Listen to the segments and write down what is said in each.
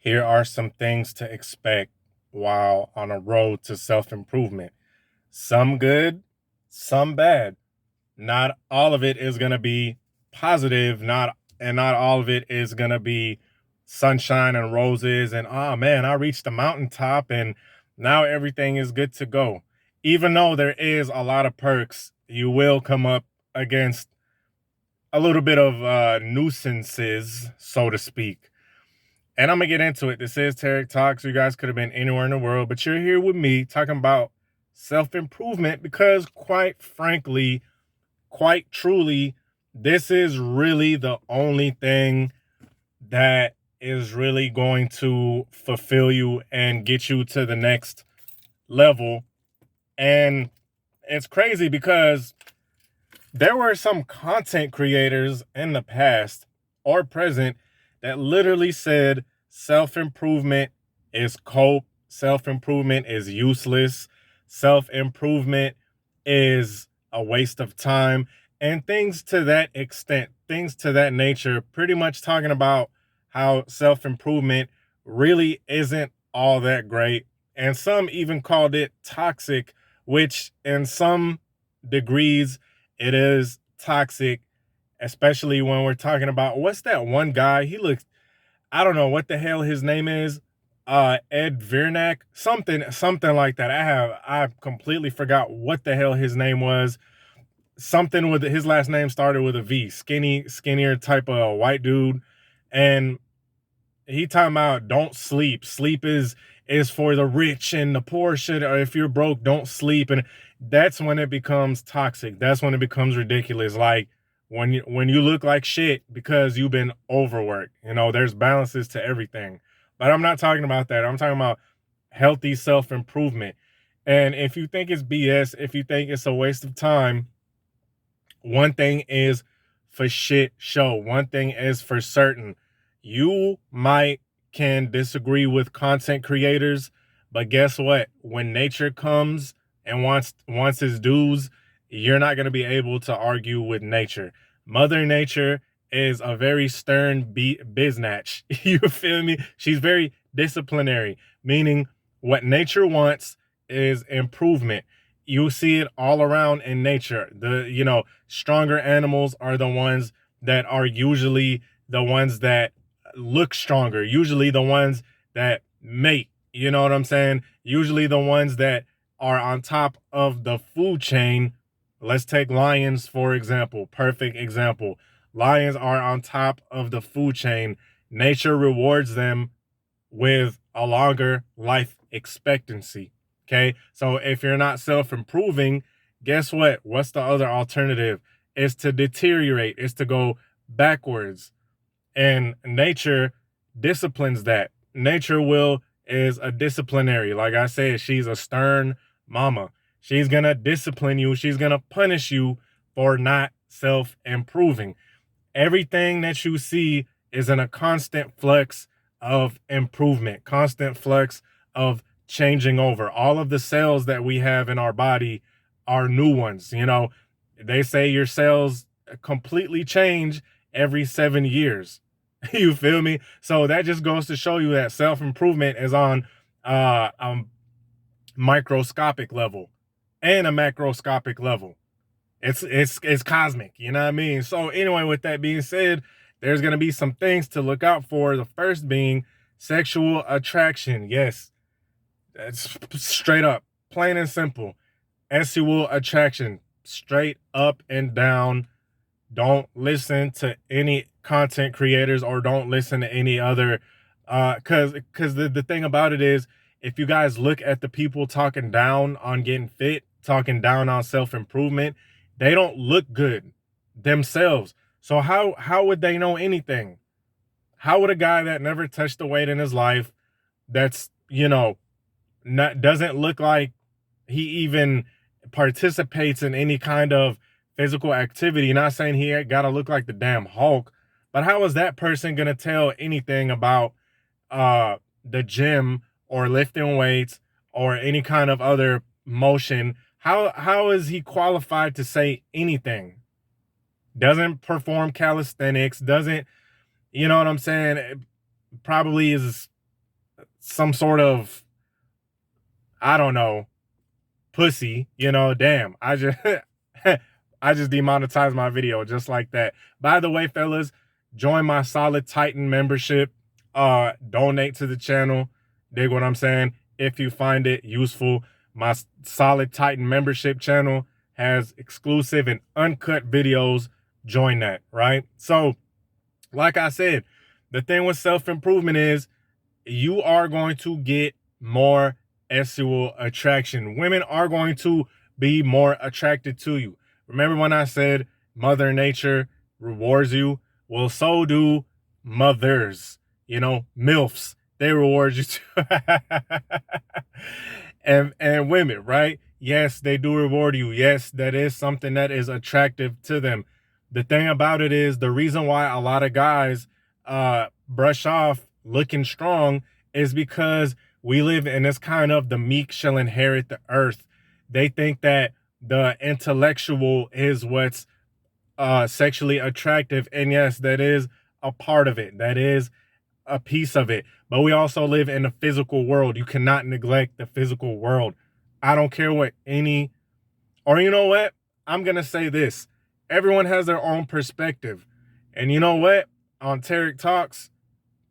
Here are some things to expect while on a road to self improvement. Some good, some bad. Not all of it is going to be positive, not all of it is going to be sunshine and roses and oh man, I reached the mountaintop and now everything is good to go. Even though there is a lot of perks, you will come up against a little bit of nuisances, so to speak. And I'm gonna get into it. This is Tarek Talks. You guys could have been anywhere in the world, but you're here with me talking about self-improvement because quite frankly, quite truly, this is really the only thing that is really going to fulfill you and get you to the next level. And it's crazy because there were some content creators in the past or present that literally said self-improvement is cope, self-improvement is useless, self-improvement is a waste of time, and things to that extent, things to that nature, pretty much talking about how self-improvement really isn't all that great. And some even called it toxic, which in some degrees it is toxic, especially when we're talking about what's that one guy? He looks, I don't know what the hell his name is. Ed Virnak, something like that. I completely forgot what the hell his name was. Something with his last name started with a V. Skinnier type of white dude. And he talking about don't sleep. Sleep is for the rich and the poor should, or if you're broke, don't sleep. And that's when it becomes toxic. That's when it becomes ridiculous. Like when you look like shit because you've been overworked. You know, there's balances to everything. But I'm not talking about that. I'm talking about healthy self-improvement. And if you think it's BS, if you think it's a waste of time, one thing is for shit show. One thing is for certain. You might can disagree with content creators, but guess what? When nature comes and wants its dues, you're not going to be able to argue with nature. Mother Nature is a very stern biznatch. You feel me? She's very disciplinary, meaning what nature wants is improvement. You see it all around in nature. Stronger animals are the ones that are usually the ones that look stronger, usually the ones that mate. You know what I'm saying? Usually the ones that are on top of the food chain. Let's take lions, for example. Perfect example. Lions are on top of the food chain. Nature rewards them with a longer life expectancy. Okay. So if you're not self-improving, guess what? What's the other alternative? Is to deteriorate, is to go backwards. And nature disciplines that. Nature will is a disciplinary. Like I said, she's a stern mama. She's going to discipline you. She's going to punish you for not self-improving. Everything that you see is in a constant flux of improvement, constant flux of changing over. All of the cells that we have in our body are new ones. You know, they say your cells completely change every 7 years. You feel me? So that just goes to show you that self-improvement is on a microscopic level and a macroscopic level. It's cosmic, you know what I mean? So anyway, with that being said, there's going to be some things to look out for. The first being sexual attraction. Yes, that's straight up, plain and simple. Sexual attraction, straight up and down. Don't listen to any content creators or don't listen to any other because the thing about it is, if you guys look at the people talking down on getting fit, talking down on self-improvement, they don't look good themselves. So how would they know anything? How would a guy that never touched a weight in his life, that's, not doesn't look like he even participates in any kind of physical activity, not saying he got to look like the damn Hulk, but how is that person going to tell anything about the gym or lifting weights or any kind of other motion? How is he qualified to say anything? Doesn't perform calisthenics, doesn't, you know what I'm saying? It probably is some sort of, I don't know, pussy, damn. I just demonetized my video just like that. By the way, fellas, join my Solid Titan membership. Donate to the channel. Dig what I'm saying? If you find it useful, my Solid Titan membership channel has exclusive and uncut videos. Join that, right? So, like I said, the thing with self-improvement is you are going to get more sexual attraction. Women are going to be more attracted to you. Remember when I said Mother Nature rewards you? Well, so do mothers, MILFs. They reward you too. and women, right? Yes, they do reward you. Yes, that is something that is attractive to them. The thing about it is the reason why a lot of guys brush off looking strong is because we live in this kind of the meek shall inherit the earth. They think that the intellectual is what's sexually attractive. And yes, that is a part of it. That is a piece of it. But we also live in the physical world. You cannot neglect the physical world. I don't care what or you know what? I'm going to say this. Everyone has their own perspective. And you know what? On Tarik Talks,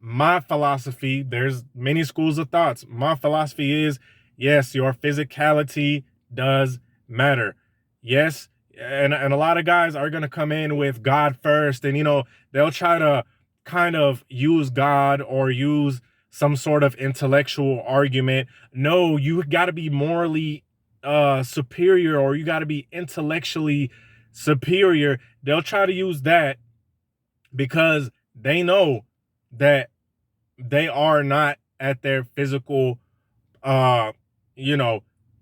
my philosophy, there's many schools of thoughts. My philosophy is, yes, your physicality does matter. Yes, and a lot of guys are going to come in with God first, and, they'll try to kind of use God or use some sort of intellectual argument. No, you got to be morally superior, or you got to be intellectually superior. They'll try to use that because they know that they are not at their physical,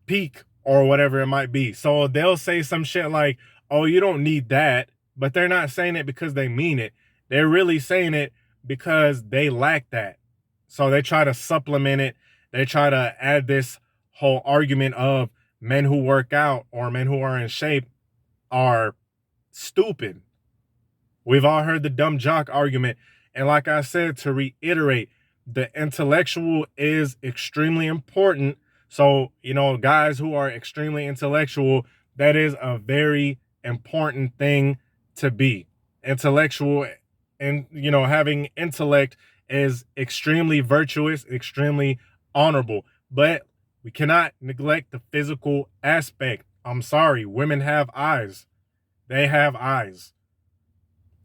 peak or whatever it might be. So they'll say some shit like, oh, you don't need that. But they're not saying it because they mean it. They're really saying it because they lack that. So they try to supplement it. They try to add this whole argument of men who work out or men who are in shape are stupid. We've all heard the dumb jock argument. And like I said, to reiterate, the intellectual is extremely important. So, guys who are extremely intellectual, that is a very important thing to be. Intellectual and, having intellect is extremely virtuous, extremely honorable. But we cannot neglect the physical aspect. I'm sorry, women have eyes. They have eyes.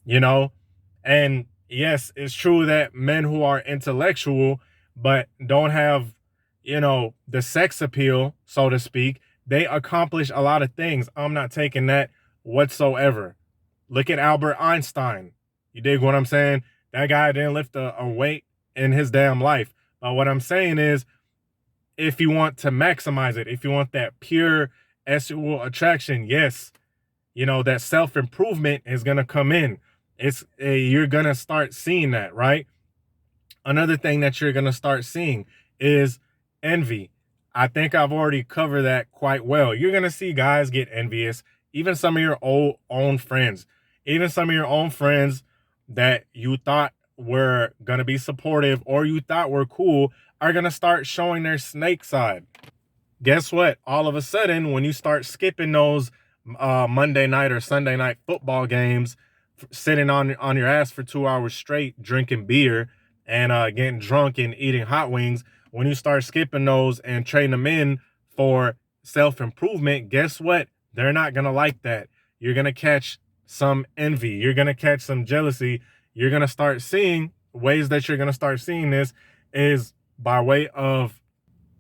And yes, it's true that men who are intellectual but don't have, the sex appeal, so to speak, they accomplish a lot of things. I'm not taking that whatsoever. Look at Albert Einstein. You dig what I'm saying? That guy didn't lift a weight in his damn life. But what I'm saying is, if you want to maximize it, if you want that pure sexual attraction, yes, that self-improvement is going to come in. You're going to start seeing that, right? Another thing that you're going to start seeing is envy. I think I've already covered that quite well. You're going to see guys get envious, even some of your own friends, that you thought were going to be supportive or you thought were cool are going to start showing their snake side. Guess what? All of a sudden, when you start skipping those Monday night or Sunday night football games, sitting on your ass for 2 hours straight, drinking beer and getting drunk and eating hot wings, when you start skipping those and trading them in for self-improvement, guess what? They're not going to like that. You're going to catch some envy. You're going to catch some jealousy. You're going to start seeing ways that you're going to start seeing this is by way of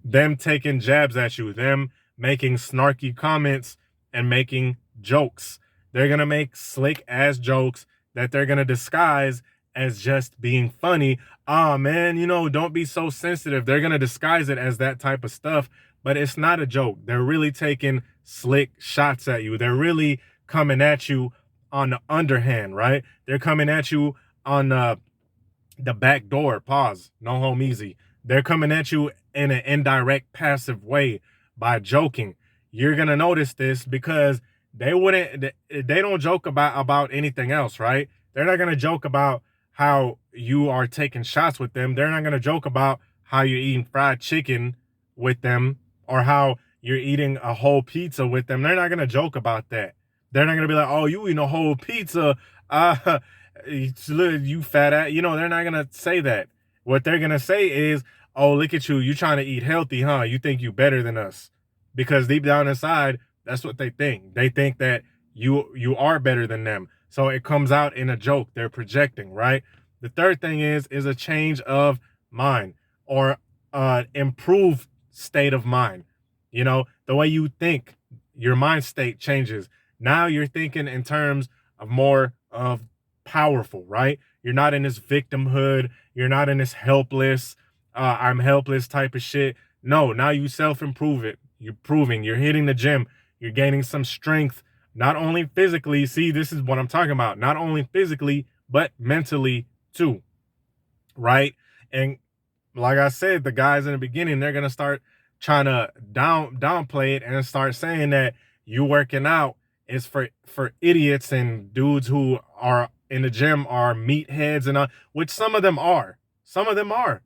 them taking jabs at you, them making snarky comments and making jokes. They're going to make slick ass jokes that they're going to disguise as just being funny. Ah, man, don't be so sensitive. They're going to disguise it as that type of stuff, but it's not a joke. They're really taking slick shots at you. They're really coming at you on the underhand, right? They're coming at you on the back door. Pause. No home easy. They're coming at you in an indirect, passive way by joking. You're going to notice this because they don't joke about anything else, right? They're not going to joke about how you are taking shots with them. They're not going to joke about how you're eating fried chicken with them or how you're eating a whole pizza with them, they're not going to joke about that. They're not going to be like, oh, you eating a whole pizza. Uh, you fat ass. They're not going to say that. What they're going to say is, oh, look at you. You trying to eat healthy, huh? You think you better than us. Because deep down inside, that's what they think. They think that you are better than them. So it comes out in a joke. They're projecting, right? The third thing is a change of mind or improved state of mind. The way you think, your mind state changes. Now you're thinking in terms of more of powerful, right? You're not in this victimhood. You're not in this helpless, I'm helpless type of shit. No, now you self-improve it. You're proving, you're hitting the gym. You're gaining some strength, not only physically. See, this is what I'm talking about. Not only physically, but mentally too, right? And like I said, the guys in the beginning, they're going to start trying to downplay it and start saying that you working out is for idiots and dudes who are in the gym are meatheads and which some of them are. Some of them are,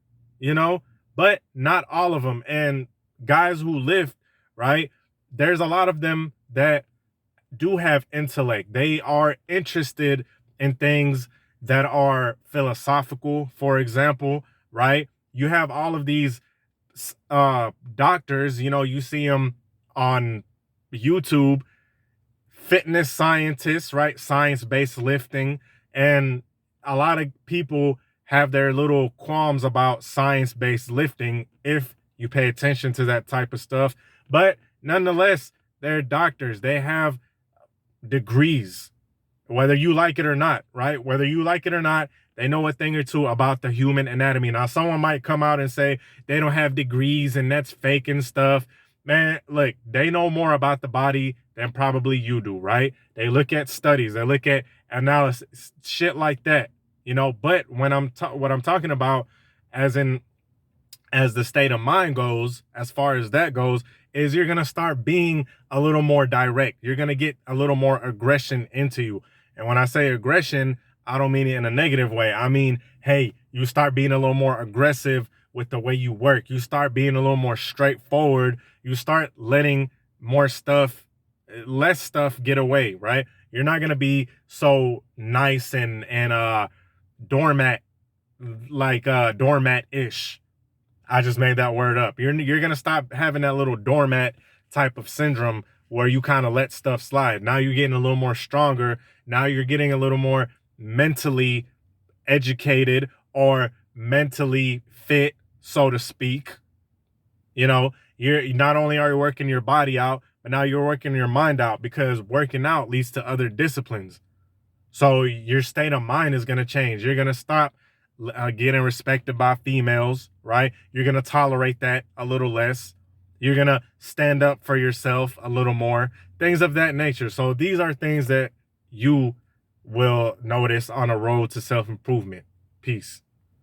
but not all of them. And guys who lift, right? There's a lot of them that do have intellect. They are interested in things that are philosophical, for example, right? You have all of these doctors, you see them on YouTube, fitness scientists, right? Science-based lifting. And a lot of people have their little qualms about science-based lifting if you pay attention to that type of stuff. But nonetheless, they're doctors. They have degrees, whether you like it or not, right? Whether you like it or not, they know a thing or two about the human anatomy. Now, someone might come out and say they don't have degrees and that's fake and stuff. Man, look, they know more about the body than probably you do, right? They look at studies, they look at analysis, shit like that, But when what I'm talking about, as the state of mind goes, as far as that goes, is you're going to start being a little more direct. You're going to get a little more aggression into you. And when I say aggression, I don't mean it in a negative way. I mean, hey, you start being a little more aggressive with the way you work. You start being a little more straightforward. You start letting less stuff get away, right? You're not going to be so nice and doormat, like doormat-ish. I just made that word up. You're going to stop having that little doormat type of syndrome where you kind of let stuff slide. Now you're getting a little more stronger. Now you're getting a little more mentally educated or mentally fit, so to speak. You're not only are you working your body out, but now you're working your mind out, because working out leads to other disciplines. So your state of mind is going to change. You're going to stop getting respected by females, right? You're going to tolerate that a little less. You're going to stand up for yourself a little more, things of that nature. So these are things that you will notice on a road to self-improvement. Peace.